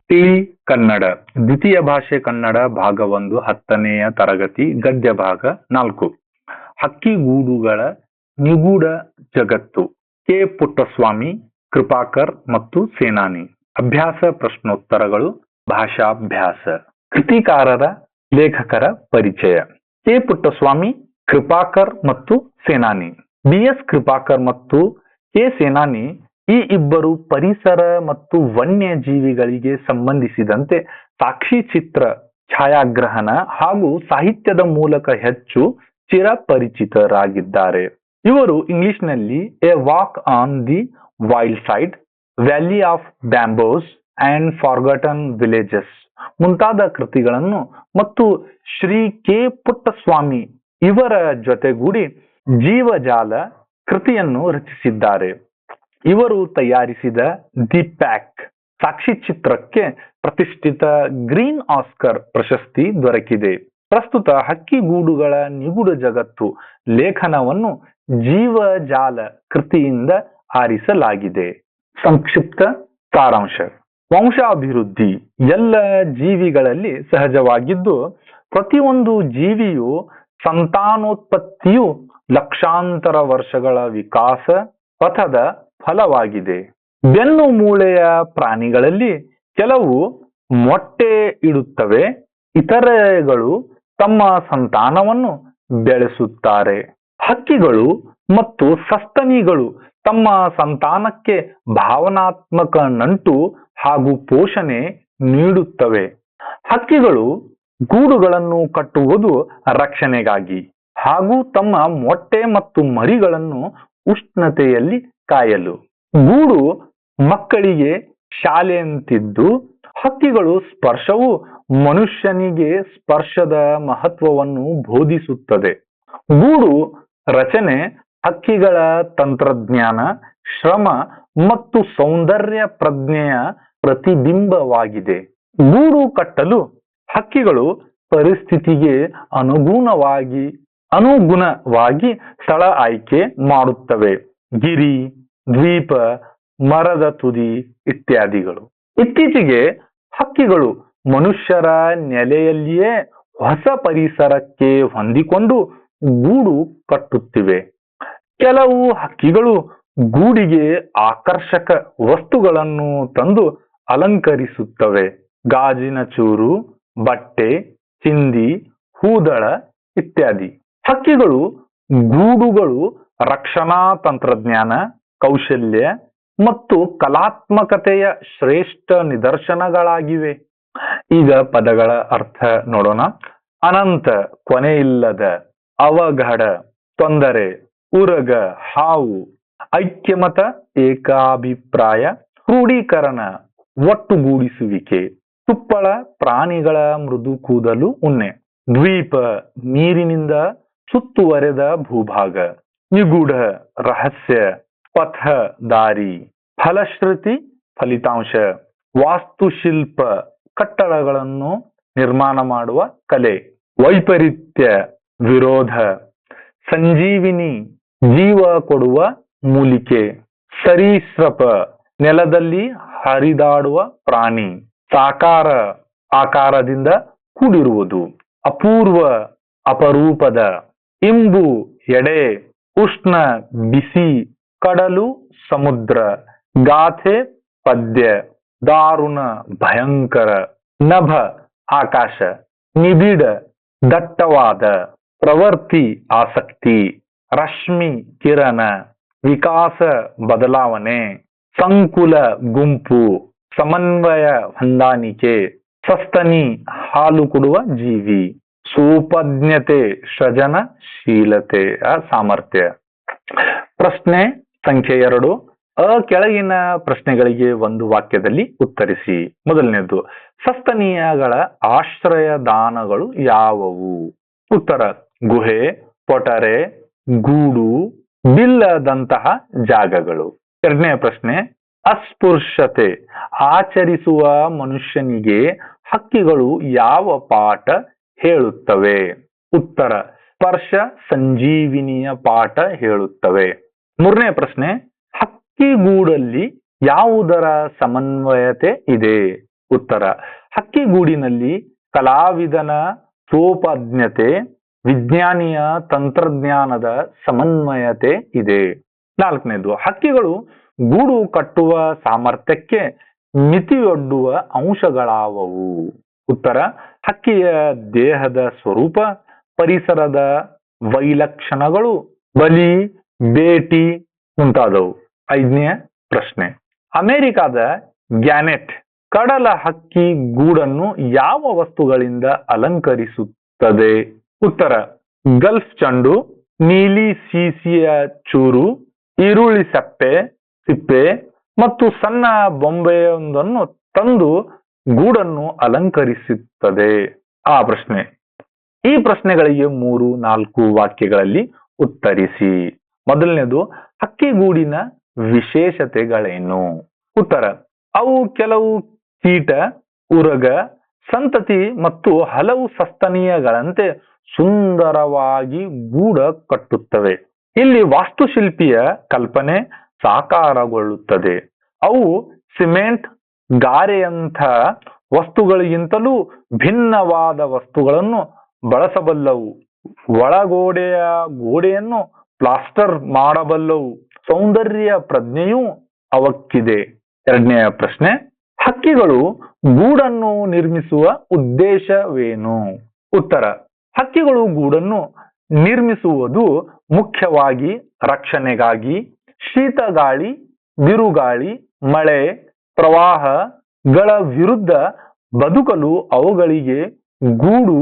ಟಿಳಿ ಕನ್ನಡ ದ್ವಿತೀಯ ಭಾಷೆ ಕನ್ನಡ ಭಾಗ 1 10ನೆಯ ತರಗತಿ ಗದ್ಯ ಭಾಗ 4. ಹಕ್ಕಿಗೂಡುಗಳ ನಿಗೂಢ ಜಗತ್ತು. ಕೆ ಪುಟ್ಟಸ್ವಾಮಿ, ಕೃಪಾಕರ್ ಮತ್ತು ಸೇನಾನಿ. ಅಭ್ಯಾಸ ಪ್ರಶ್ನೋತ್ತರಗಳು. ಭಾಷಾಭ್ಯಾಸ. ಕೃತಿಕಾರರ ಲೇಖಕರ ಪರಿಚಯ. ಕೆ ಪುಟ್ಟಸ್ವಾಮಿ, ಕೃಪಾಕರ್ ಮತ್ತು ಸೇನಾನಿ. BS ಕೃಪಾಕರ್ ಮತ್ತು ಕೆ ಸೇನಾನಿ ಈ ಇಬ್ಬರು ಪರಿಸರ ಮತ್ತು ವನ್ಯ ಜೀವಿಗಳಿಗೆ ಸಂಬಂಧಿಸಿದಂತೆ ಸಾಕ್ಷಿಚಿತ್ರ, ಛಾಯಾಗ್ರಹಣ ಹಾಗೂ ಸಾಹಿತ್ಯದ ಮೂಲಕ ಹೆಚ್ಚು ಚಿರಪರಿಚಿತರಾಗಿದ್ದಾರೆ. ಇವರು ಇಂಗ್ಲಿಷ್ನಲ್ಲಿ a walk on the wild side, valley of bamboos and forgotten villages ಮುಂತಾದ ಕೃತಿಗಳನ್ನು ಮತ್ತು ಶ್ರೀ ಕೆ ಪುಟ್ಟಸ್ವಾಮಿ ಇವರ ಜೊತೆಗೂಡಿ ಜೀವಜಾಲ ಕೃತಿಯನ್ನು ರಚಿಸಿದ್ದಾರೆ. ಇವರು ತಯಾರಿಸಿದ ದಿ ಪ್ಯಾಕ್ ಸಾಕ್ಷಿಚಿತ್ರಕ್ಕೆ ಪ್ರತಿಷ್ಠಿತ ಗ್ರೀನ್ ಆಸ್ಕರ್ ಪ್ರಶಸ್ತಿ ದೊರಕಿದೆ. ಪ್ರಸ್ತುತ ಹಕ್ಕಿಗೂಡುಗಳ ನಿಗೂಢ ಜಗತ್ತು ಲೇಖನವನ್ನು ಜೀವಜಾಲ ಕೃತಿಯಿಂದ ಆರಿಸಲಾಗಿದೆ. ಸಂಕ್ಷಿಪ್ತ ಸಾರಾಂಶ. ವಂಶಾಭಿವೃದ್ಧಿ ಎಲ್ಲ ಜೀವಿಗಳಲ್ಲಿ ಸಹಜವಾಗಿದ್ದು, ಪ್ರತಿಯೊಂದು ಜೀವಿಯು ಸಂತಾನೋತ್ಪತ್ತಿಯು ಲಕ್ಷಾಂತರ ವರ್ಷಗಳ ವಿಕಾಸ ಪಥದ ಫಲವಾಗಿದೆ. ಬೆನ್ನು ಮೂಳೆಯ ಪ್ರಾಣಿಗಳಲ್ಲಿ ಕೆಲವು ಮೊಟ್ಟೆ ಇಡುತ್ತವೆ, ಇತರೆಗಳು ತಮ್ಮ ಸಂತಾನವನ್ನು ಬೆಳೆಸುತ್ತಾರೆ. ಹಕ್ಕಿಗಳು ಮತ್ತು ಸಸ್ತನಿಗಳು ತಮ್ಮ ಸಂತಾನಕ್ಕೆ ಭಾವನಾತ್ಮಕ ನಂಟು ಹಾಗೂ ಪೋಷಣೆ ನೀಡುತ್ತವೆ. ಹಕ್ಕಿಗಳು ಗೂಡುಗಳನ್ನು ಕಟ್ಟುವುದು ರಕ್ಷಣೆಗಾಗಿ ಹಾಗೂ ತಮ್ಮ ಮೊಟ್ಟೆ ಮತ್ತು ಮರಿಗಳನ್ನು ಉಷ್ಣತೆಯಲ್ಲಿ ಕಾಯಲು. ಗೂಡು ಮಕ್ಕಳಿಗೆ ಶಾಲೆಯಂತಿದ್ದು, ಹಕ್ಕಿಗಳು ಸ್ಪರ್ಶವು ಮನುಷ್ಯನಿಗೆ ಸ್ಪರ್ಶದ ಮಹತ್ವವನ್ನು ಬೋಧಿಸುತ್ತದೆ. ಗೂಡು ರಚನೆ ಹಕ್ಕಿಗಳ ತಂತ್ರಜ್ಞಾನ, ಶ್ರಮ ಮತ್ತು ಸೌಂದರ್ಯ ಪ್ರಜ್ಞೆಯ ಪ್ರತಿಬಿಂಬವಾಗಿದೆ. ಗೂಡು ಕಟ್ಟಲು ಹಕ್ಕಿಗಳು ಪರಿಸ್ಥಿತಿಗೆ ಅನುಗುಣವಾಗಿ ಸ್ಥಳ ಆಯ್ಕೆ ಮಾಡುತ್ತವೆ. ಗಿರಿ, ದ್ವೀಪ, ಮರದ ತುದಿ ಇತ್ಯಾದಿಗಳು. ಇತ್ತೀಚೆಗೆ ಹಕ್ಕಿಗಳು ಮನುಷ್ಯರ ನೆಲೆಯಲ್ಲಿಯೇ ಹೊಸ ಪರಿಸರಕ್ಕೆ ಹೊಂದಿಕೊಂಡು ಗೂಡು ಕಟ್ಟುತ್ತಿವೆ. ಕೆಲವು ಹಕ್ಕಿಗಳು ಗೂಡಿಗೆ ಆಕರ್ಷಕ ವಸ್ತುಗಳನ್ನು ತಂದು ಅಲಂಕರಿಸುತ್ತವೆ. ಗಾಜಿನ ಚೂರು, ಬಟ್ಟೆ, ಚಿಂದಿ, ಹೂದಳ ಇತ್ಯಾದಿ. ಹಕ್ಕಿಗಳು ಗೂಡುಗಳು ರಕ್ಷಣಾ ತಂತ್ರಜ್ಞಾನ, ಕೌಶಲ್ಯ ಮತ್ತು ಕಲಾತ್ಮಕತೆಯ ಶ್ರೇಷ್ಠ ನಿದರ್ಶನಗಳಾಗಿವೆ. ಈಗ ಪದಗಳ ಅರ್ಥ ನೋಡೋಣ. ಅನಂತ, ಕೊನೆಯಿಲ್ಲದ. ಅವಘಡ, ತೊಂದರೆ. ಉರಗ, ಹಾವು. ಐಕ್ಯಮತ, ಏಕಾಭಿಪ್ರಾಯ. ಕ್ರೋಢೀಕರಣ, ಒಟ್ಟುಗೂಡಿಸುವಿಕೆ. ತುಪ್ಪಳ, ಪ್ರಾಣಿಗಳ ಮೃದು ಕೂದಲು, ಉಣ್ಣೆ. ದ್ವೀಪ, ನೀರಿನಿಂದ ಸುತ್ತುವರೆದ ಭೂಭಾಗ. ನಿಗೂಢ, ರಹಸ್ಯ. ಪಥ, ದಾರಿ. ಫಲಶ್ರುತಿ, ಫಲಿತಾಂಶ. ವಾಸ್ತುಶಿಲ್ಪ, ಕಟ್ಟಡಗಳನ್ನು ನಿರ್ಮಾಣ ಮಾಡುವ ಕಲೆ. ವೈಪರೀತ್ಯ, ವಿರೋಧ. ಸಂಜೀವಿನಿ, ಜೀವ ಕೊಡುವ ಮೂಲಿಕೆ. ಸರೀಸೃಪ, ನೆಲದಲ್ಲಿ ಹರಿದಾಡುವ ಪ್ರಾಣಿ. ಸಾಕಾರ, ಆಕಾರದಿಂದ ಕೂಡಿರುವುದು. ಅಪೂರ್ವ, ಅಪರೂಪದ. ಇಂಬು, ಎಡೆ. ಉಷ್ಣ, ಬಿಸಿ. ಕಡಲು, ಸಮುದ್ರ. ಗಾಥೆ, ಪದ್ಯ. ದಾರುಣ, ಭಯಂಕರ. ನಭ, ಆಕಾಶ. ನಿಬಿಡ, ದಟ್ಟವಾದ. ಪ್ರವೃತ್ತಿ, ಆಸಕ್ತಿ. ರಶ್ಮಿ, ಕಿರಣ. ವಿಕಾಸ, ಬದಲಾವಣೆ. ಸಂಕುಲ, ಗುಂಪು. ಸಮನ್ವಯ, ಹೊಂದಾಣಿಕೆ. ಸಸ್ತನಿ, ಹಾಲು ಕೊಡುವ ಜೀವಿ. ಸೂಪಜ್ಞತೆ, ಸೃಜನಶೀಲತೆಯ ಸಾಮರ್ಥ್ಯ. ಪ್ರಶ್ನೆ ಸಂಖ್ಯೆ 2. ಕೆಳಗಿನ ಪ್ರಶ್ನೆಗಳಿಗೆ ಒಂದು ವಾಕ್ಯದಲ್ಲಿ ಉತ್ತರಿಸಿ. ಮೊದಲನೇದು, ಸಸ್ತನಿಗಳ ಆಶ್ರಯದಾನಗಳು ಯಾವುವು? ಉತ್ತರ: ಗುಹೆ, ಪೊಟರೆ, ಗೂಡು, ಬಿಲ್ಲದಂತಹ ಜಾಗಗಳು. ಎರಡನೇ ಪ್ರಶ್ನೆ, ಅಸ್ಪೃಶ್ಯತೆ ಆಚರಿಸುವ ಮನುಷ್ಯನಿಗೆ ಹಕ್ಕಿಗಳು ಯಾವ ಪಾಠ ಹೇಳುತ್ತವೆ? ಉತ್ತರ: ಸ್ಪರ್ಶ ಸಂಜೀವಿನಿಯ ಪಾಠ ಹೇಳುತ್ತವೆ. ಮೂರನೇ ಪ್ರಶ್ನೆ, ಹಕ್ಕಿಗೂಡಲ್ಲಿ ಯಾವುದರ ಸಮನ್ವಯತೆ ಇದೆ? ಉತ್ತರ ಹಕ್ಕಿಗೂಡಿನಲ್ಲಿ ಕಲಾವಿದನ ಸೋಪಜ್ಞತೆ, ವಿಜ್ಞಾನಿಯ ತಂತ್ರಜ್ಞಾನದ ಸಮನ್ವಯತೆ ಇದೆ. 4ನೇದು ಹಕ್ಕಿಗಳು ಗೂಡು ಕಟ್ಟುವ ಸಾಮರ್ಥ್ಯಕ್ಕೆ ಮಿತಿಯೊಡ್ಡುವ ಅಂಶಗಳಾವವು. ಉತ್ತರ ಹಕ್ಕಿಯ ದೇಹದ ಸ್ವರೂಪ, ಪರಿಸರದ ವೈಲಕ್ಷಣಗಳು, ಬಲಿ, ಬೇಟಿ ಮುಂತಾದವು. 5ನೇ ಪ್ರಶ್ನೆ, ಅಮೆರಿಕಾದ ಗ್ಯಾನೆಟ್ ಕಡಲ ಹಕ್ಕಿ ಗೂಡನ್ನು ಯಾವ ವಸ್ತುಗಳಿಂದ ಅಲಂಕರಿಸುತ್ತದೆ? ಉತ್ತರ ಗಲ್ಫ್ ಚೆಂಡು, ನೀಲಿ ಸೀಸಿಯ ಚೂರು, ಈರುಳ್ಳಿ ಸಿಪ್ಪೆ ಮತ್ತು ಸಣ್ಣ ಬೊಂಬೆಯೊಂದನ್ನು ತಂದು ಗೂಡನ್ನು ಅಲಂಕರಿಸುತ್ತದೆ. ಆ ಪ್ರಶ್ನೆ. ಈ ಪ್ರಶ್ನೆಗಳಿಗೆ 3-4 ವಾಕ್ಯಗಳಲ್ಲಿ ಉತ್ತರಿಸಿ. ಮೊದಲನೇದು, ಹಕ್ಕಿಗೂಡಿನ ವಿಶೇಷತೆಗಳೇನು? ಉತ್ತರ ಅವು ಕೆಲವು ಕೀಟ, ಉರಗ, ಸಂತತಿ ಮತ್ತು ಹಲವು ಸಸ್ತನಿಗಳಂತೆ ಸುಂದರವಾಗಿ ಗೂಡ ಕಟ್ಟುತ್ತವೆ. ಇಲ್ಲಿ ವಾಸ್ತುಶಿಲ್ಪಿಯ ಕಲ್ಪನೆ ಸಾಕಾರಗೊಳ್ಳುತ್ತದೆ. ಅವು ಸಿಮೆಂಟ್, ಗಾರೆಯಂಥ ವಸ್ತುಗಳಿಗಿಂತಲೂ ಭಿನ್ನವಾದ ವಸ್ತುಗಳನ್ನು ಬಳಸಬಲ್ಲವು. ಒಳಗೋಡೆಯ ಗೋಡೆಯನ್ನು ಪ್ಲಾಸ್ಟರ್ ಮಾಡಬಲ್ಲವು. ಸೌಂದರ್ಯ ಪ್ರಜ್ಞೆಯೂ ಅವಕ್ಕಿದೆ. 2ನೇ ಪ್ರಶ್ನೆ, ಹಕ್ಕಿಗಳು ಗೂಡನ್ನು ನಿರ್ಮಿಸುವ ಉದ್ದೇಶವೇನು? ಉತ್ತರ ಹಕ್ಕಿಗಳು ಗೂಡನ್ನು ನಿರ್ಮಿಸುವುದು ಮುಖ್ಯವಾಗಿ ರಕ್ಷಣೆಗಾಗಿ. ಶೀತ ಗಾಳಿ, ಬಿರುಗಾಳಿ, ಮಳೆ, ಪ್ರವಾಹಗಳ ವಿರುದ್ಧ ಬದುಕಲು ಅವುಗಳಿಗೆ ಗೂಡು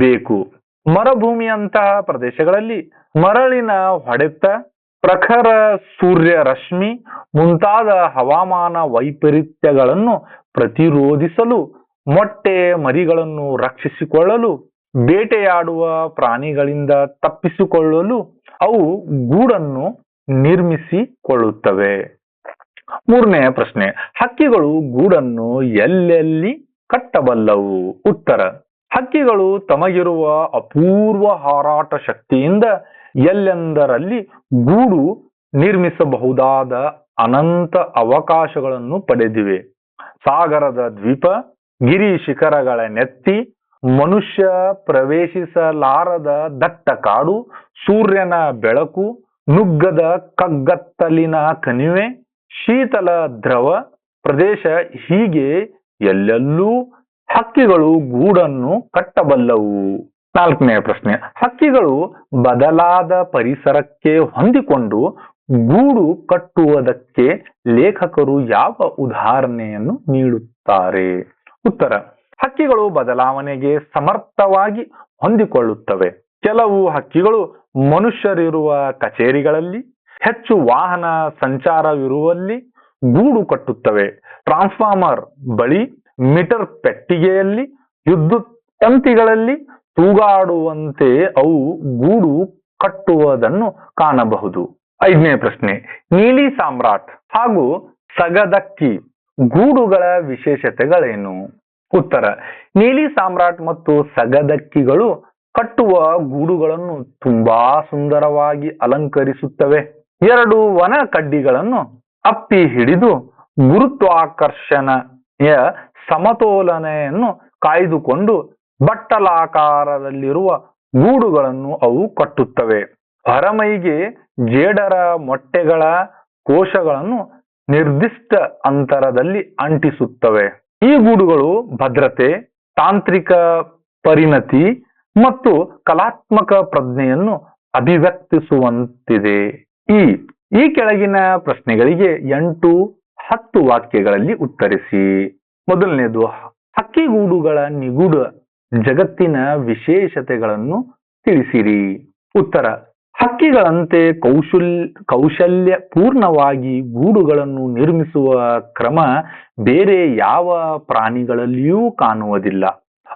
ಬೇಕು. ಮರುಭೂಮಿಯಂತಹ ಪ್ರದೇಶಗಳಲ್ಲಿ ಮರಳಿನ ಹೊಡೆತ, ಪ್ರಖರ ಸೂರ್ಯ ರಶ್ಮಿ ಮುಂತಾದ ಹವಾಮಾನ ವೈಪರೀತ್ಯಗಳನ್ನು ಪ್ರತಿರೋಧಿಸಲು, ಮೊಟ್ಟೆ ಮರಿಗಳನ್ನು ರಕ್ಷಿಸಿಕೊಳ್ಳಲು, ಬೇಟೆಯಾಡುವ ಪ್ರಾಣಿಗಳಿಂದ ತಪ್ಪಿಸಿಕೊಳ್ಳಲು ಅವು ಗೂಡನ್ನು ನಿರ್ಮಿಸಿಕೊಳ್ಳುತ್ತವೆ. 3ನೇ ಪ್ರಶ್ನೆ, ಹಕ್ಕಿಗಳು ಗೂಡನ್ನು ಎಲ್ಲೆಲ್ಲಿ ಕಟ್ಟಬಲ್ಲವು? ಉತ್ತರ ಹಕ್ಕಿಗಳು ತಮಗಿರುವ ಅಪೂರ್ವ ಹಾರಾಟ ಶಕ್ತಿಯಿಂದ ಎಲ್ಲೆಂದರಲ್ಲಿ ಗೂಡು ನಿರ್ಮಿಸಬಹುದಾದ ಅನಂತ ಅವಕಾಶಗಳನ್ನು ಪಡೆದಿವೆ. ಸಾಗರದ ದ್ವೀಪ, ಗಿರಿ ಶಿಖರಗಳ ನೆತ್ತಿ, ಮನುಷ್ಯ ಪ್ರವೇಶಿಸಲಾರದ ದಟ್ಟ ಕಾಡು, ಸೂರ್ಯನ ಬೆಳಕು, ನುಗ್ಗದ ಕಗ್ಗತ್ತಲಿನ ಕಣಿವೆ, ಶೀತಲ ದ್ರವ ಪ್ರದೇಶ, ಹೀಗೆ ಎಲ್ಲೆಲ್ಲೂ ಹಕ್ಕಿಗಳು ಗೂಡನ್ನು ಕಟ್ಟಬಲ್ಲವು. 4ನೇ ಪ್ರಶ್ನೆ, ಹಕ್ಕಿಗಳು ಬದಲಾದ ಪರಿಸರಕ್ಕೆ ಹೊಂದಿಕೊಂಡು ಗೂಡು ಕಟ್ಟುವುದಕ್ಕೆ ಲೇಖಕರು ಯಾವ ಉದಾಹರಣೆಯನ್ನು ನೀಡುತ್ತಾರೆ? ಉತ್ತರ ಹಕ್ಕಿಗಳು ಬದಲಾವಣೆಗೆ ಸಮರ್ಥವಾಗಿ ಹೊಂದಿಕೊಳ್ಳುತ್ತವೆ. ಕೆಲವು ಹಕ್ಕಿಗಳು ಮನುಷ್ಯರಿರುವ ಕಚೇರಿಗಳಲ್ಲಿ, ಹೆಚ್ಚು ವಾಹನ ಸಂಚಾರವಿರುವಲ್ಲಿ ಗೂಡು ಕಟ್ಟುತ್ತವೆ. ಟ್ರಾನ್ಸ್ಫಾರ್ಮರ್ ಬಳಿ, ಮೀಟರ್ ಪೆಟ್ಟಿಗೆಯಲ್ಲಿ, ವಿದ್ಯುತ್ ತಂತಿಗಳಲ್ಲಿ ತೂಗಾಡುವಂತೆ ಅವು ಗೂಡು ಕಟ್ಟುವುದನ್ನು ಕಾಣಬಹುದು. 5ನೇ ಪ್ರಶ್ನೆ, ನೀಲಿ ಸಾಮ್ರಾಟ್ ಹಾಗೂ ಸಗದಕ್ಕಿ ಗೂಡುಗಳ ವಿಶೇಷತೆಗಳೇನು? ಉತ್ತರ ನೀಲಿ ಸಾಮ್ರಾಟ್ ಮತ್ತು ಸಗದಕ್ಕಿಗಳು ಕಟ್ಟುವ ಗೂಡುಗಳನ್ನು ತುಂಬಾ ಸುಂದರವಾಗಿ ಅಲಂಕರಿಸುತ್ತವೆ. 2 ವನ ಕಡ್ಡಿಗಳನ್ನು ಅಪ್ಪಿ ಹಿಡಿದು ಗುರುತ್ವಾಕರ್ಷಣೆಯ ಸಮತೋಲನೆಯನ್ನು ಕಾಯ್ದುಕೊಂಡು ಬಟ್ಟಲಾಕಾರದಲ್ಲಿರುವ ಗೂಡುಗಳನ್ನು ಅವು ಕಟ್ಟುತ್ತವೆ. ಹೊರಮೈಗೆ ಜೇಡರ ಮೊಟ್ಟೆಗಳ ಕೋಶಗಳನ್ನು ನಿರ್ದಿಷ್ಟ ಅಂತರದಲ್ಲಿ ಅಂಟಿಸುತ್ತವೆ. ಈ ಗೂಡುಗಳು ಭದ್ರತೆ, ತಾಂತ್ರಿಕ ಪರಿಣತಿ ಮತ್ತು ಕಲಾತ್ಮಕ ಪ್ರಜ್ಞೆಯನ್ನು ಅಭಿವ್ಯಕ್ತಿಸುವಂತಿದೆ. ಈ ಕೆಳಗಿನ ಪ್ರಶ್ನೆಗಳಿಗೆ 8-10 ವಾಕ್ಯಗಳಲ್ಲಿ ಉತ್ತರಿಸಿ. ಮೊದಲನೇದು, ಹಕ್ಕಿಗೂಡುಗಳ ನಿಗೂಢ ಜಗತ್ತಿನ ವಿಶೇಷತೆಗಳನ್ನು ತಿಳಿಸಿರಿ. ಉತ್ತರ ಹಕ್ಕಿಗಳಂತೆ ಕೌಶಲ್ಯ ಪೂರ್ಣವಾಗಿ ಗೂಡುಗಳನ್ನು ನಿರ್ಮಿಸುವ ಕ್ರಮ ಬೇರೆ ಯಾವ ಪ್ರಾಣಿಗಳಲ್ಲಿಯೂ ಕಾಣುವುದಿಲ್ಲ.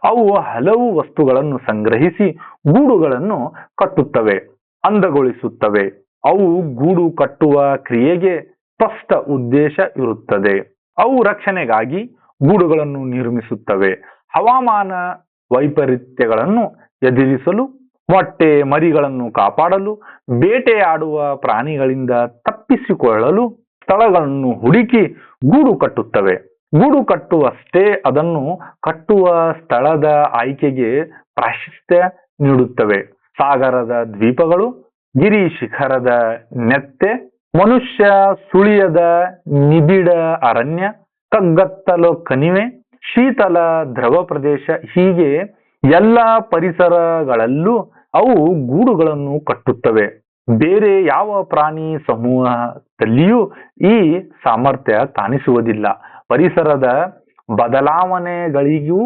ಅವು ಹಲವು ವಸ್ತುಗಳನ್ನು ಸಂಗ್ರಹಿಸಿ ಗೂಡುಗಳನ್ನು ಕಟ್ಟುತ್ತವೆ, ಅಂದಗೊಳಿಸುತ್ತವೆ. ಅವು ಗೂಡು ಕಟ್ಟುವ ಕ್ರಿಯೆಗೆ ಸ್ಪಷ್ಟ ಉದ್ದೇಶ ಇರುತ್ತದೆ. ಅವು ರಕ್ಷಣೆಗಾಗಿ ಗೂಡುಗಳನ್ನು ನಿರ್ಮಿಸುತ್ತವೆ, ಹವಾಮಾನ ವೈಪರೀತ್ಯಗಳನ್ನು ಎದುರಿಸಲು, ಮೊಟ್ಟೆ ಮರಿಗಳನ್ನು ಕಾಪಾಡಲು, ಬೇಟೆಯಾಡುವ ಪ್ರಾಣಿಗಳಿಂದ ತಪ್ಪಿಸಿಕೊಳ್ಳಲು ಸ್ಥಳಗಳನ್ನು ಹುಡುಕಿ ಗೂಡು ಕಟ್ಟುತ್ತವೆ. ಗೂಡು ಕಟ್ಟುವಷ್ಟೇ ಅದನ್ನು ಕಟ್ಟುವ ಸ್ಥಳದ ಆಯ್ಕೆಗೆ ಪ್ರಾಶಸ್ತ್ಯ ನೀಡುತ್ತವೆ. ಸಾಗರದ ದ್ವೀಪಗಳು, ಗಿರಿ ಶಿಖರದ ನೆತ್ತೆ, ಮನುಷ್ಯ ಸುಳಿಯದ ನಿಬಿಡ ಅರಣ್ಯ, ಕಗ್ಗತ್ತಲು ಕಣಿವೆ, ಶೀತಲ ಧ್ರುವ ಪ್ರದೇಶ, ಹೀಗೆ ಎಲ್ಲ ಪರಿಸರಗಳಲ್ಲೂ ಅವು ಗೂಡುಗಳನ್ನು ಕಟ್ಟುತ್ತವೆ. ಬೇರೆ ಯಾವ ಪ್ರಾಣಿ ಸಮೂಹದಲ್ಲಿಯೂ ಈ ಸಾಮರ್ಥ್ಯ ಕಾಣಿಸುವುದಿಲ್ಲ. ಪರಿಸರದ ಬದಲಾವಣೆಗಳಿಗೂ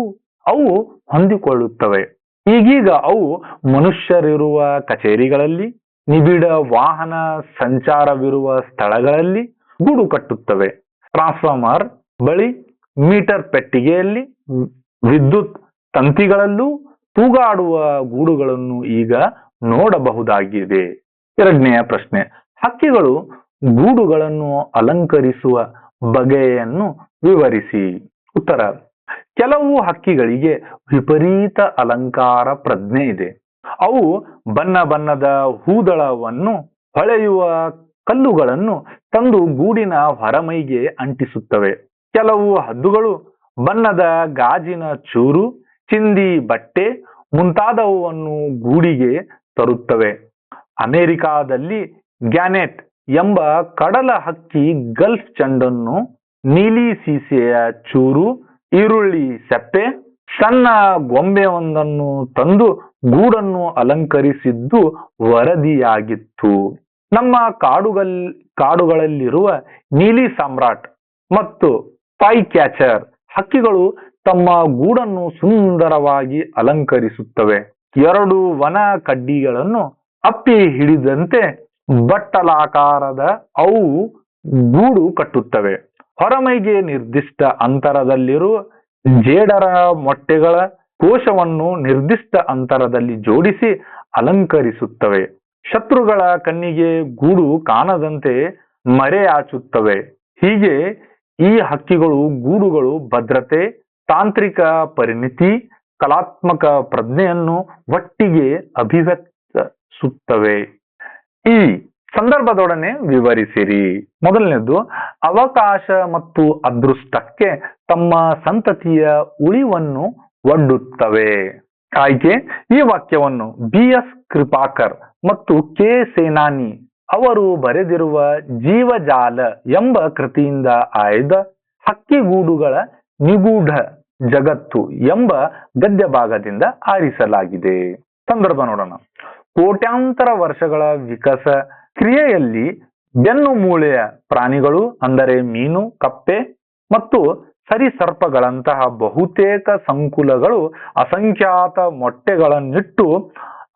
ಅವು ಹೊಂದಿಕೊಳ್ಳುತ್ತವೆ. ಈಗೀಗ ಅವು ಮನುಷ್ಯರಿರುವ ಕಚೇರಿಗಳಲ್ಲಿ, ನಿಬಿಡ ವಾಹನ ಸಂಚಾರವಿರುವ ಸ್ಥಳಗಳಲ್ಲಿ ಗೂಡು ಕಟ್ಟುತ್ತವೆ. ಟ್ರಾನ್ಸ್ಫಾರ್ಮರ್ ಬಳಿ, ಮೀಟರ್ ಪೆಟ್ಟಿಗೆಯಲ್ಲಿ, ವಿದ್ಯುತ್ ತಂತಿಗಳಲ್ಲೂ ತೂಗಾಡುವ ಗೂಡುಗಳನ್ನು ಈಗ ನೋಡಬಹುದಾಗಿದೆ. ಎರಡನೆಯ ಪ್ರಶ್ನೆ, ಹಕ್ಕಿಗಳು ಗೂಡುಗಳನ್ನು ಅಲಂಕರಿಸುವ ಬಗೆಯನ್ನು ವಿವರಿಸಿ. ಉತ್ತರ: ಕೆಲವು ಹಕ್ಕಿಗಳಿಗೆ ವಿಪರೀತ ಅಲಂಕಾರ ಪ್ರಜ್ಞೆ ಇದೆ. ಅವು ಬಣ್ಣ ಬಣ್ಣದ ಹೂದಳವನ್ನು, ಹೊಳೆಯುವ ಕಲ್ಲುಗಳನ್ನು ತಂದು ಗೂಡಿನ ಹೊರಮೈಗೆ ಅಂಟಿಸುತ್ತವೆ. ಕೆಲವು ಹದ್ದುಗಳು ಬಣ್ಣದ ಗಾಜಿನ ಚೂರು, ಚಿಂದಿ ಬಟ್ಟೆ ಮುಂತಾದವುಗಳನ್ನು ಗೂಡಿಗೆ ತರುತ್ತವೆ. ಅಮೆರಿಕಾದಲ್ಲಿ ಗ್ಯಾನೆಟ್ ಎಂಬ ಕಡಲ ಹಕ್ಕಿ ಗಲ್ಫ್ ಚೆಂಡನ್ನು, ನೀಲಿ ಸೀಸೆಯ ಚೂರು, ಈರುಳ್ಳಿ ಸೆಪ್ಪೆ, ಸಣ್ಣ ಗೊಂಬೆಯೊಂದನ್ನು ತಂದು ಗೂಡನ್ನು ಅಲಂಕರಿಸಿದ್ದು ವರದಿಯಾಗಿತ್ತು. ನಮ್ಮ ಕಾಡುಗಳಲ್ಲಿರುವ ನೀಲಿ ಸಾಮ್ರಾಟ್ ಮತ್ತು ಫೈ ಕ್ಯಾಚರ್ ಹಕ್ಕಿಗಳು ತಮ್ಮ ಗೂಡನ್ನು ಸುಂದರವಾಗಿ ಅಲಂಕರಿಸುತ್ತವೆ. ಎರಡು ವನ ಕಡ್ಡಿಗಳನ್ನು ಅಪ್ಪಿ ಹಿಡಿದಂತೆ ಬಟ್ಟಲಾಕಾರದ ಅವು ಗೂಡು ಕಟ್ಟುತ್ತವೆ. ಹೊರಮೈಗೆ ನಿರ್ದಿಷ್ಟ ಅಂತರದಲ್ಲಿರುವ ಜೇಡರ ಮೊಟ್ಟೆಗಳ ಕೋಶವನ್ನು ನಿರ್ದಿಷ್ಟ ಅಂತರದಲ್ಲಿ ಜೋಡಿಸಿ ಅಲಂಕರಿಸುತ್ತವೆ. ಶತ್ರುಗಳ ಕಣ್ಣಿಗೆ ಗೂಡು ಕಾಣದಂತೆ ಮರೆಯಾಚುತ್ತವೆ. ಹೀಗೆ ಈ ಹಕ್ಕಿಗಳು ಗೂಡುಗಳು ಭದ್ರತೆ, ತಾಂತ್ರಿಕ ಪರಿಣಿತಿ, ಕಲಾತ್ಮಕ ಪ್ರಜ್ಞೆಯನ್ನು ಒಟ್ಟಿಗೆ ಅಭಿವ್ಯಕ್ತಿಸುತ್ತವೆ. ಈ ಸಂದರ್ಭದೊಡನೆ ವಿವರಿಸಿರಿ. ಮೊದಲನೇದು, ಅವಕಾಶ ಮತ್ತು ಅದೃಷ್ಟಕ್ಕೆ ತಮ್ಮ ಸಂತತಿಯ ಉಳಿವನ್ನು ಒಡ್ಡುತ್ತವೆ. ಆಯ್ಕೆ: ಈ ವಾಕ್ಯವನ್ನು ಬಿ.ಎಸ್. ಕೃಪಾಕರ್ ಮತ್ತು ಕೆ. ಸೇನಾನಿ ಅವರು ಬರೆದಿರುವ ಜೀವಜಾಲ ಎಂಬ ಕೃತಿಯಿಂದ ಆಯ್ದ ಹಕ್ಕಿಗೂಡುಗಳ ನಿಗೂಢ ಜಗತ್ತು ಎಂಬ ಗದ್ಯ ಭಾಗದಿಂದ ಆರಿಸಲಾಗಿದೆ. ಸಂದರ್ಭ ನೋಡೋಣ. ಕೋಟ್ಯಾಂತರ ವರ್ಷಗಳ ವಿಕಾಸ ಕ್ರಿಯೆಯಲ್ಲಿ ಬೆನ್ನು ಮೂಳೆಯ ಪ್ರಾಣಿಗಳು ಅಂದರೆ ಮೀನು, ಕಪ್ಪೆ ಮತ್ತು ಸರಿಸರ್ಪಗಳಂತಹ ಬಹುತೇಕ ಸಂಕುಲಗಳು ಅಸಂಖ್ಯಾತ ಮೊಟ್ಟೆಗಳನ್ನಿಟ್ಟು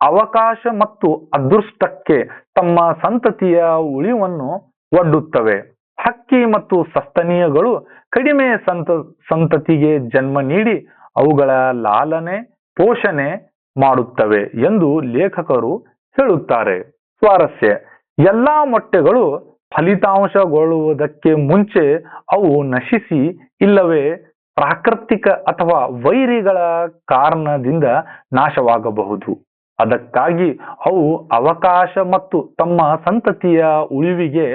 ಅವಕಾಶ ಮತ್ತು ಅದೃಷ್ಟಕ್ಕೆ ತಮ್ಮ ಸಂತತಿಯ ಉಳಿವನ್ನು ಒಡ್ಡುತ್ತವೆ. ಹಕ್ಕಿ ಮತ್ತು ಸಸ್ತನಿಗಳು ಕಡಿಮೆ ಸಂತತಿಗೆ ಜನ್ಮ ನೀಡಿ ಅವುಗಳ ಲಾಲನೆ ಪೋಷಣೆ ಮಾಡುತ್ತವೆ ಎಂದು ಲೇಖಕರು ಹೇಳುತ್ತಾರೆ. ಸ್ವಾರಸ್ಯ: ಎಲ್ಲಾ ಮೊಟ್ಟೆಗಳು ಫಲಿತಾಂಶಗೊಳ್ಳುವುದಕ್ಕೆ ಮುಂಚೆ ಅವು ನಶಿಸಿ ಇಲ್ಲವೇ ಪ್ರಾಕೃತಿಕ ಅಥವಾ ವೈರಿಗಳ ಕಾರಣದಿಂದ ನಾಶವಾಗಬಹುದು. ಅದಕ್ಕಾಗಿ ಅವು ಅವಕಾಶ ಮತ್ತು ತಮ್ಮ ಸಂತತಿಯ ಉಳಿವಿಗೆ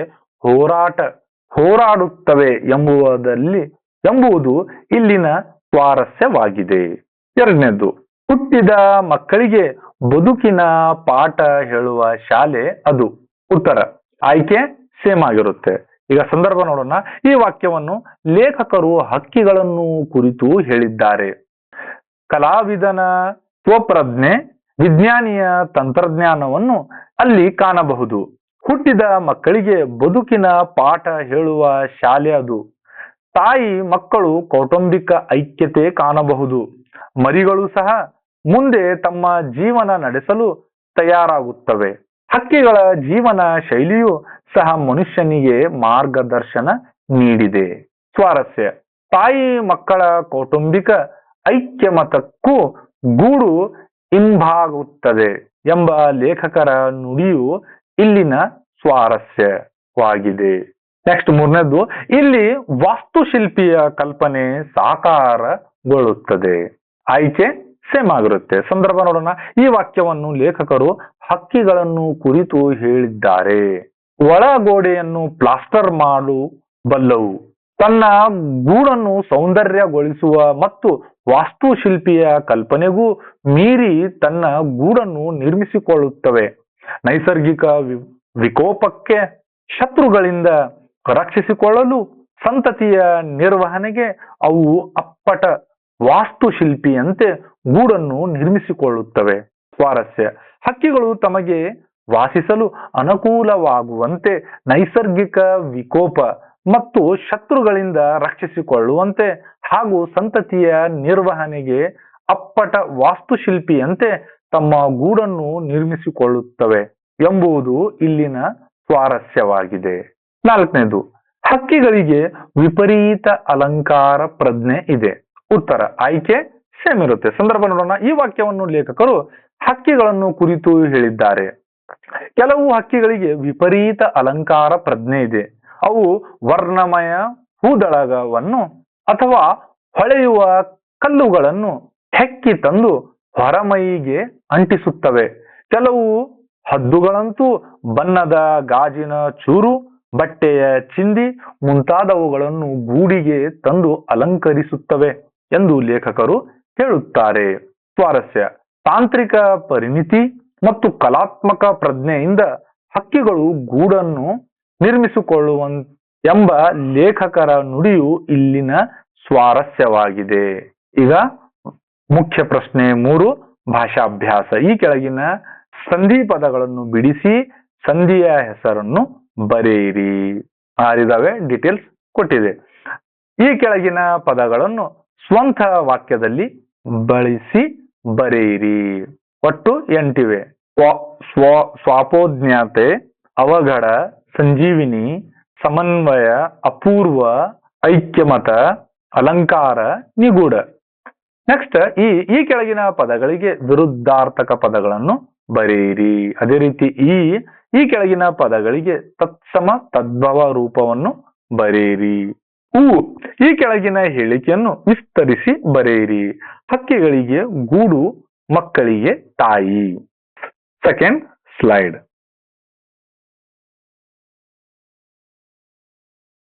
ಹೋರಾಡುತ್ತವೆ ಎಂಬುದು ಇಲ್ಲಿನ ಸ್ವಾರಸ್ಯವಾಗಿದೆ. ಎರಡನೇದು, ಹುಟ್ಟಿದ ಮಕ್ಕಳಿಗೆ ಬದುಕಿನ ಪಾಠ ಹೇಳುವ ಶಾಲೆ ಅದು. ಉತ್ತರ: ಆಯ್ಕೆ ಸೇಮ್ ಆಗಿರುತ್ತೆ. ಈಗ ಸಂದರ್ಭ ನೋಡೋಣ. ಈ ವಾಕ್ಯವನ್ನು ಲೇಖಕರು ಹಕ್ಕಿಗಳನ್ನು ಕುರಿತು ಹೇಳಿದ್ದಾರೆ. ಕಲಾವಿದನ ಸ್ವಪ್ರಜ್ಞೆ, ವಿಜ್ಞಾನಿಯ ತಂತ್ರಜ್ಞಾನವನ್ನು ಅಲ್ಲಿ ಕಾಣಬಹುದು. ಹುಟ್ಟಿದ ಮಕ್ಕಳಿಗೆ ಬದುಕಿನ ಪಾಠ ಹೇಳುವ ಶಾಲೆ ಅದು. ತಾಯಿ ಮಕ್ಕಳು ಕೌಟುಂಬಿಕ ಐಕ್ಯತೆ ಕಾಣಬಹುದು. ಮರಿಗಳು ಸಹ ಮುಂದೆ ತಮ್ಮ ಜೀವನ ನಡೆಸಲು ತಯಾರಾಗುತ್ತವೆ. ಹಕ್ಕಿಗಳ ಜೀವನ ಶೈಲಿಯು ಸಹ ಮನುಷ್ಯನಿಗೆ ಮಾರ್ಗದರ್ಶನ ನೀಡಿದೆ. ಸ್ವಾರಸ್ಯ: ತಾಯಿ ಮಕ್ಕಳ ಕೌಟುಂಬಿಕ ಐಕ್ಯಮತಕ್ಕೂ ಗೂಡು ಇಂಬಾಗುತ್ತದೆ ಎಂಬ ಲೇಖಕರ ನುಡಿಯು ಇಲ್ಲಿನ ಸ್ವಾರಸ್ಯವಾಗಿದೆ. ನೆಕ್ಸ್ಟ್ ಮೂರನೇದು, ಇಲ್ಲಿ ವಾಸ್ತುಶಿಲ್ಪಿಯ ಕಲ್ಪನೆ ಸಾಕಾರಗೊಳ್ಳುತ್ತದೆ. ಆಯ್ಕೆ ಸೇಮ್ ಆಗಿರುತ್ತೆ. ಸಂದರ್ಭ ನೋಡೋಣ. ಈ ವಾಕ್ಯವನ್ನು ಲೇಖಕರು ಹಕ್ಕಿಗಳನ್ನು ಕುರಿತು ಹೇಳಿದ್ದಾರೆ. ಒಳಗೋಡೆಯನ್ನು ಪ್ಲಾಸ್ಟರ್ ಮಾಡಬಲ್ಲವು, ತನ್ನ ಗೂಡನ್ನು ಸೌಂದರ್ಯಗೊಳಿಸುವ ಮತ್ತು ವಾಸ್ತುಶಿಲ್ಪಿಯ ಕಲ್ಪನೆಗೂ ಮೀರಿ ತನ್ನ ಗೂಡನ್ನು ನಿರ್ಮಿಸಿಕೊಳ್ಳುತ್ತವೆ. ನೈಸರ್ಗಿಕ ವಿಕೋಪಕ್ಕೆ ಶತ್ರುಗಳಿಂದ ರಕ್ಷಿಸಿಕೊಳ್ಳಲು ಸಂತತಿಯ ನಿರ್ವಹಣೆಗೆ ಅವು ಅಪ್ಪಟ ವಾಸ್ತುಶಿಲ್ಪಿಯಂತೆ ಗೂಡನ್ನು ನಿರ್ಮಿಸಿಕೊಳ್ಳುತ್ತವೆ. ಸ್ವಾರಸ್ಯ: ಹಕ್ಕಿಗಳು ತಮಗೆ ವಾಸಿಸಲು ಅನುಕೂಲವಾಗುವಂತೆ, ನೈಸರ್ಗಿಕ ವಿಕೋಪ ಮತ್ತು ಶತ್ರುಗಳಿಂದ ರಕ್ಷಿಸಿಕೊಳ್ಳುವಂತೆ ಹಾಗೂ ಸಂತತಿಯ ನಿರ್ವಹಣೆಗೆ ಅಪ್ಪಟ ವಾಸ್ತುಶಿಲ್ಪಿಯಂತೆ ತಮ್ಮ ಗೂಡನ್ನು ನಿರ್ಮಿಸಿಕೊಳ್ಳುತ್ತವೆ ಎಂಬುದು ಇಲ್ಲಿನ ಸ್ವಾರಸ್ಯವಾಗಿದೆ. 4ನೇದು, ಹಕ್ಕಿಗಳಿಗೆ ವಿಪರೀತ ಅಲಂಕಾರ ಪ್ರಜ್ಞೆ ಇದೆ. ಉತ್ತರ ಆಯ್ಕೆ ಸೇಮ್ ಇರುತ್ತೆ. ಸಂದರ್ಭ ನೋಡೋಣ. ಈ ವಾಕ್ಯವನ್ನು ಲೇಖಕರು ಹಕ್ಕಿಗಳನ್ನು ಕುರಿತು ಹೇಳಿದ್ದಾರೆ. ಕೆಲವು ಹಕ್ಕಿಗಳಿಗೆ ವಿಪರೀತ ಅಲಂಕಾರ ಪ್ರಜ್ಞೆ ಇದೆ. ಅವು ವರ್ಣಮಯ ಹೂದಳಗವನ್ನು ಅಥವಾ ಹೊಳೆಯುವ ಕಲ್ಲುಗಳನ್ನು ಹೆಕ್ಕಿ ತಂದು ಹೊರಮೈಗೆ ಅಂಟಿಸುತ್ತವೆ. ಕೆಲವು ಹದ್ದುಗಳಂತೂ ಬಣ್ಣದ ಗಾಜಿನ ಚೂರು, ಬಟ್ಟೆಯ ಚಿಂದಿ ಮುಂತಾದವುಗಳನ್ನು ಗೂಡಿಗೆ ತಂದು ಅಲಂಕರಿಸುತ್ತವೆ ಎಂದು ಲೇಖಕರು ಹೇಳುತ್ತಾರೆ. ಸ್ವಾರಸ್ಯ: ತಾಂತ್ರಿಕ ಪರಿಣಿತಿ ಮತ್ತು ಕಲಾತ್ಮಕ ಪ್ರಜ್ಞೆಯಿಂದ ಹಕ್ಕಿಗಳು ಗೂಡನ್ನು ನಿರ್ಮಿಸಿಕೊಳ್ಳುವ ಎಂಬ ಲೇಖಕರ ನುಡಿಯು ಇಲ್ಲಿನ ಸ್ವಾರಸ್ಯವಾಗಿದೆ. ಈಗ ಮುಖ್ಯ ಪ್ರಶ್ನೆ 3, ಭಾಷಾಭ್ಯಾಸ. ಈ ಕೆಳಗಿನ ಸಂಧಿ ಪದಗಳನ್ನು ಬಿಡಿಸಿ ಸಂಧಿಯ ಹೆಸರನ್ನು ಬರೆಯಿರಿ. ಆರಿದಾವೆ, ಡೀಟೇಲ್ಸ್ ಕೊಟ್ಟಿದೆ. ಈ ಕೆಳಗಿನ ಪದಗಳನ್ನು ಸ್ವಂತ ವಾಕ್ಯದಲ್ಲಿ ಬಳಸಿ ಬರೆಯಿರಿ. ಒಟ್ಟು 8 ಸ್ವಾಪೋಜ್ಞಾತೆ, ಅವಘಡ, ಸಂಜೀವಿನಿ, ಸಮನ್ವಯ, ಅಪೂರ್ವ, ಐಕ್ಯಮತ, ಅಲಂಕಾರ, ನಿಗೂಢ. ನೆಕ್ಸ್ಟ್ ಈ ಕೆಳಗಿನ ಪದಗಳಿಗೆ ವಿರುದ್ಧಾರ್ಥಕ ಪದಗಳನ್ನು ಬರೆಯಿರಿ. ಅದೇ ರೀತಿ ಈ ಕೆಳಗಿನ ಪದಗಳಿಗೆ ತತ್ಸಮ ತದ್ಭವ ರೂಪವನ್ನು ಬರೆಯಿರಿ. ಈ ಕೆಳಗಿನ ಹೇಳಿಕೆಯನ್ನು ವಿಸ್ತರಿಸಿ ಬರೆಯಿರಿ. ಹಕ್ಕಿಗಳಿಗೆ ಗೂಡು, ಮಕ್ಕಳಿಗೆ ತಾಯಿ. Second slide.